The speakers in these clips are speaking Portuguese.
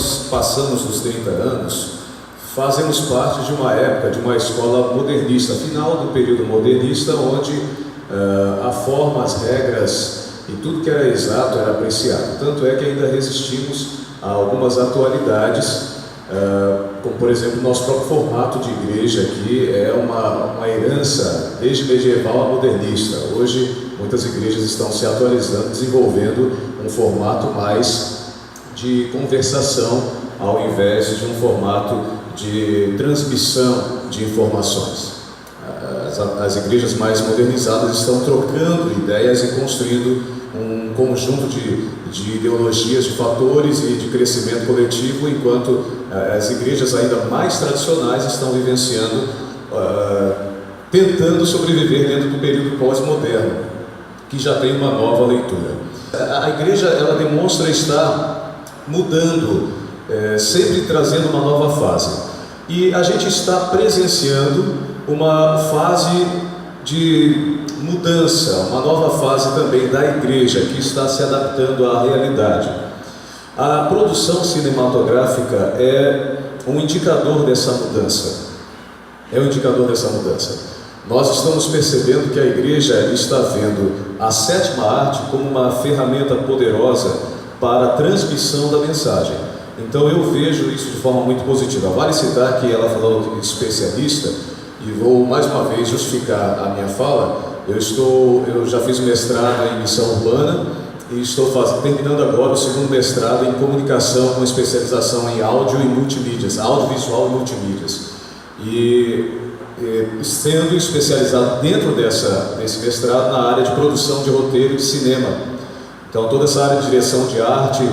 nós passamos dos 30 anos, fazemos parte de uma época, de uma escola modernista, final do período modernista, onde a forma, as regras e tudo que era exato era apreciado. Tanto é que ainda resistimos a algumas atualidades, como por exemplo o nosso próprio formato de igreja aqui é uma herança desde medieval a modernista. Hoje muitas igrejas estão se atualizando, desenvolvendo um formato mais de conversação ao invés de um formato de transmissão de informações. As igrejas mais modernizadas estão trocando ideias e construindo um conjunto de ideologias, de fatores e de crescimento coletivo, enquanto as igrejas ainda mais tradicionais estão vivenciando, tentando sobreviver dentro do período pós-moderno, que já tem uma nova leitura. A igreja, ela demonstra estar mudando, sempre trazendo uma nova fase. E a gente está presenciando uma fase de mudança, uma nova fase também da igreja, que está se adaptando à realidade. A produção cinematográfica é um indicador dessa mudança. É um indicador dessa mudança. Nós estamos percebendo que a igreja está vendo a sétima arte como uma ferramenta poderosa para a transmissão da mensagem. Então eu vejo isso de forma muito positiva. Vale citar que ela falou de especialista, e vou mais uma vez justificar a minha fala. Eu já fiz um mestrado em missão urbana e estou terminando agora o segundo mestrado em comunicação com especialização em áudio e multimídias, audiovisual e multimídias. E sendo especializado dentro desse mestrado na área de produção de roteiro de cinema. Então toda essa área de direção de arte,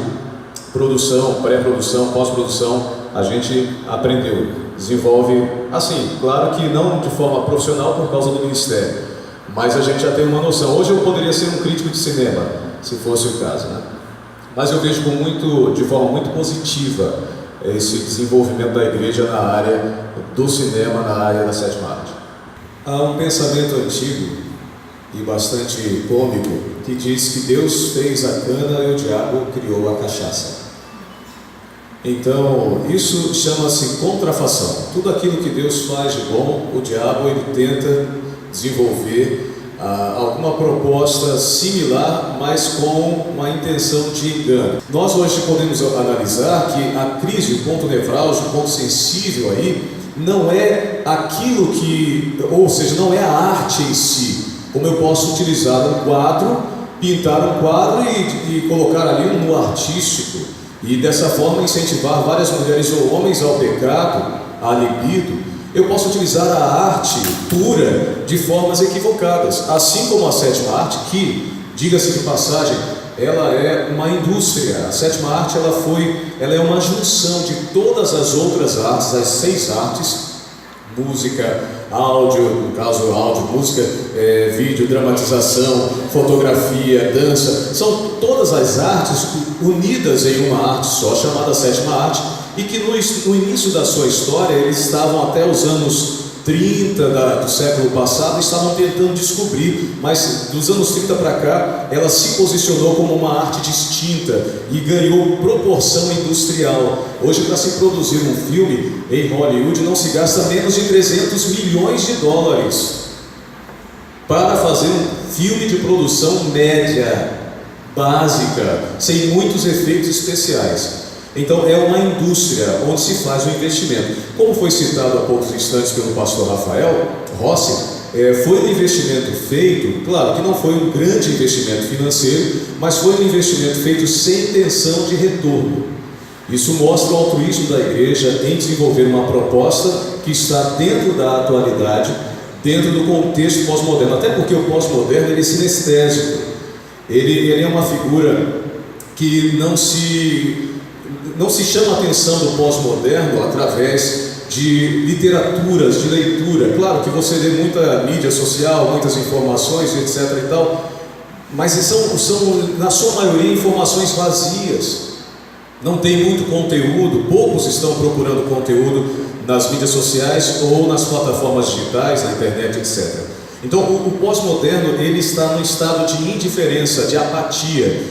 produção, pré-produção, pós-produção, a gente aprendeu, desenvolve, assim, claro que não de forma profissional por causa do ministério, mas a gente já tem uma noção. Hoje eu poderia ser um crítico de cinema, se fosse o caso, né? Mas eu vejo de forma muito positiva esse desenvolvimento da igreja na área do cinema, na área da sétima arte. Há um pensamento antigo e bastante cômico que diz que Deus fez a cana e o diabo criou a cachaça. Então, isso chama-se contrafação. Tudo aquilo que Deus faz de bom, o diabo ele tenta desenvolver alguma proposta similar, mas com uma intenção de engano. Nós hoje podemos analisar que a crise, o ponto nevrálgico, o ponto sensível aí, não é aquilo ou seja, não é a arte em si. Como eu posso utilizar um quadro, pintar um quadro e colocar ali um nu artístico, e dessa forma incentivar várias mulheres ou homens ao pecado, à libido. Eu posso utilizar a arte pura de formas equivocadas, assim como a sétima arte, que, diga-se de passagem, ela é uma indústria. A sétima arte ela é uma junção de todas as outras artes, as 6 artes, música, áudio, no caso áudio, música, vídeo, dramatização, fotografia, dança, são todas as artes unidas em uma arte só, chamada sétima arte, e que no início da sua história, eles estavam até os anos 30 do século passado, estavam tentando descobrir, mas dos anos 30 para cá, ela se posicionou como uma arte distinta e ganhou proporção industrial. Hoje, para se produzir um filme em Hollywood, não se gasta menos de 300 milhões de dólares para fazer um filme de produção média, básica, sem muitos efeitos especiais. Então é uma indústria onde se faz o investimento. Como foi citado há poucos instantes pelo pastor Rafael Rossi, foi um investimento feito, claro que não foi um grande investimento financeiro, mas foi um investimento feito sem intenção de retorno. Isso mostra o altruísmo da igreja em desenvolver uma proposta que está dentro da atualidade, dentro do contexto pós-moderno, até porque o pós-moderno ele é sinestésico, ele é uma figura que não se chama a atenção do pós-moderno através de literaturas, de leitura. Claro que você lê muita mídia social, muitas informações, etc. e tal, mas são na sua maioria informações vazias. Não tem muito conteúdo, poucos estão procurando conteúdo nas mídias sociais ou nas plataformas digitais, na internet, etc. Então o pós-moderno ele está num estado de indiferença, de apatia.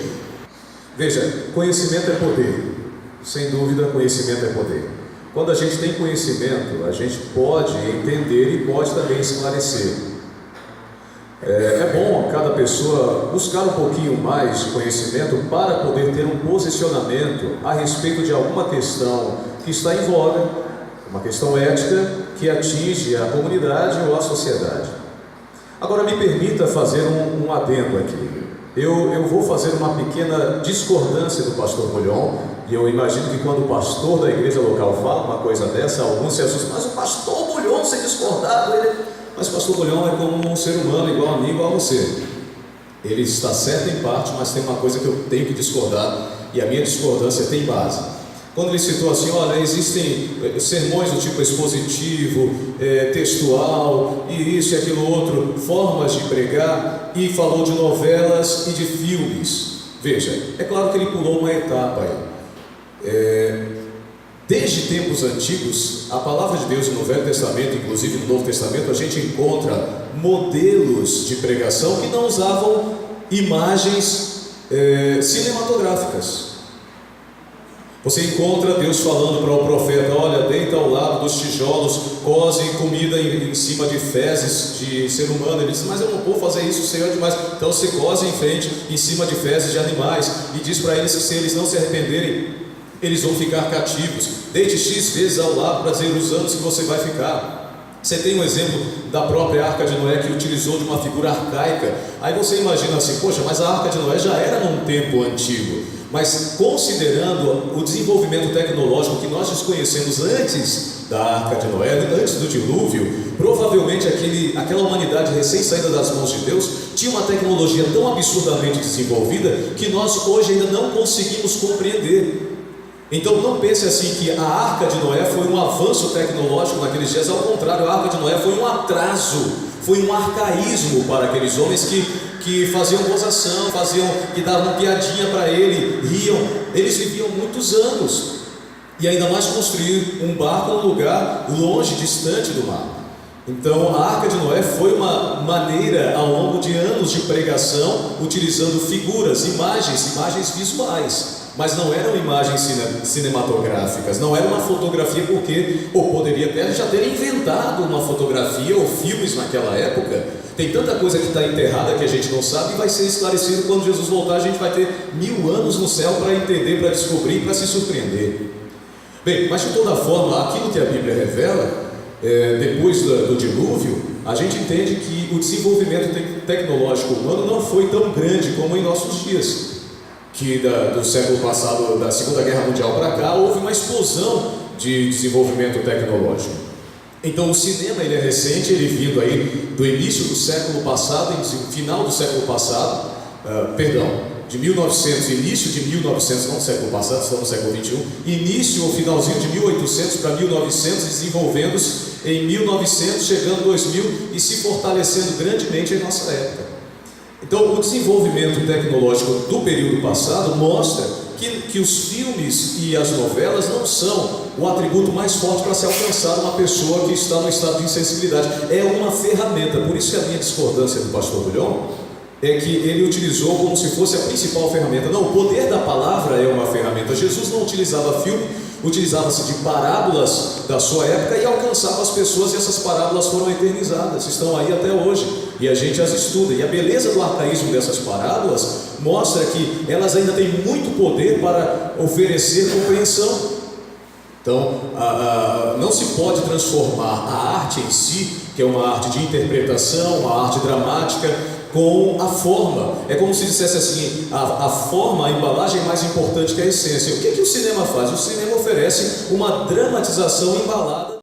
Veja, conhecimento é poder. Sem dúvida, conhecimento é poder. Quando a gente tem conhecimento, a gente pode entender e pode também esclarecer. É bom cada pessoa buscar um pouquinho mais de conhecimento para poder ter um posicionamento a respeito de alguma questão que está em voga, uma questão ética que atinge a comunidade ou a sociedade. Agora me permita fazer um adendo aqui. Eu vou fazer uma pequena discordância do pastor Bulhon, e eu imagino que quando o pastor da igreja local fala uma coisa dessa, alguns se assustam, mas o pastor Bulhon ser discordado, mas o pastor Bulhon é como um ser humano, igual a mim, igual a você. Ele está certo em parte, mas tem uma coisa que eu tenho que discordar, e a minha discordância tem base. Quando ele citou assim, olha, existem sermões do tipo expositivo, textual, e isso e aquilo outro, formas de pregar, e falou de novelas e de filmes. Veja, é claro que ele pulou uma etapa aí. Desde tempos antigos, a palavra de Deus no Velho Testamento, inclusive no Novo Testamento, a gente encontra modelos de pregação que não usavam imagens cinematográficas. Você encontra Deus falando para o profeta, olha, deita ao lado dos tijolos, cose comida em cima de fezes de ser humano. Ele diz, mas eu não vou fazer isso, o Senhor é demais. Então você cose em frente, em cima de fezes de animais, e diz para eles que se eles não se arrependerem, eles vão ficar cativos. Deite X vezes ao lado para dizer os anos que você vai ficar. Você tem um exemplo da própria Arca de Noé, que utilizou de uma figura arcaica. Aí você imagina assim, poxa, mas a Arca de Noé já era num tempo antigo. Mas considerando o desenvolvimento tecnológico que nós desconhecemos antes da Arca de Noé, antes do dilúvio, provavelmente aquela humanidade recém-saída das mãos de Deus tinha uma tecnologia tão absurdamente desenvolvida que nós hoje ainda não conseguimos compreender. Então não pense assim que a Arca de Noé foi um avanço tecnológico naqueles dias. Ao contrário, a Arca de Noé foi um atraso, foi um arcaísmo para aqueles homens que faziam gozação, que davam piadinha para ele, riam. Eles viviam muitos anos, e ainda mais construir um barco num lugar longe, distante do mar. Então a Arca de Noé foi uma maneira ao longo de anos de pregação, utilizando figuras, imagens visuais, mas não eram imagens cinematográficas, não era uma fotografia, porque poderia até já ter inventado uma fotografia ou filmes naquela época. Tem tanta coisa que está enterrada que a gente não sabe, e vai ser esclarecido quando Jesus voltar. A gente vai ter 1000 anos no céu para entender, para descobrir, para se surpreender. Bem, mas de toda forma, aquilo que a Bíblia revela, depois do dilúvio, a gente entende que o desenvolvimento tecnológico humano não foi tão grande como em nossos dias. Que do século passado, da Segunda Guerra Mundial para cá, houve uma explosão de desenvolvimento tecnológico. Então o cinema ele é recente, ele vindo aí do início do século passado, final do século passado, de 1900, início de 1900, não do século passado, estamos no século 21, início ou finalzinho de 1800 para 1900, desenvolvendo-se em 1900, chegando em 2000 e se fortalecendo grandemente em nossa época. Então o desenvolvimento tecnológico do período passado mostra que os filmes e as novelas não são o atributo mais forte para se alcançar uma pessoa que está no estado de insensibilidade. É uma ferramenta. Por isso que a minha discordância do pastor Bulhon é que ele utilizou como se fosse a principal ferramenta. Não, o poder da palavra é uma ferramenta. Jesus não utilizava filme, utilizava-se de parábolas da sua época e alcançava as pessoas, e essas parábolas foram eternizadas, estão aí até hoje, e a gente as estuda. E a beleza do arcaísmo dessas parábolas mostra que elas ainda têm muito poder para oferecer compreensão. Então, não se pode transformar a arte em si, que é uma arte de interpretação, uma arte dramática, com a forma. É como se dissesse assim, a forma, a embalagem é mais importante que a essência. O que o cinema faz? O cinema oferece uma dramatização embalada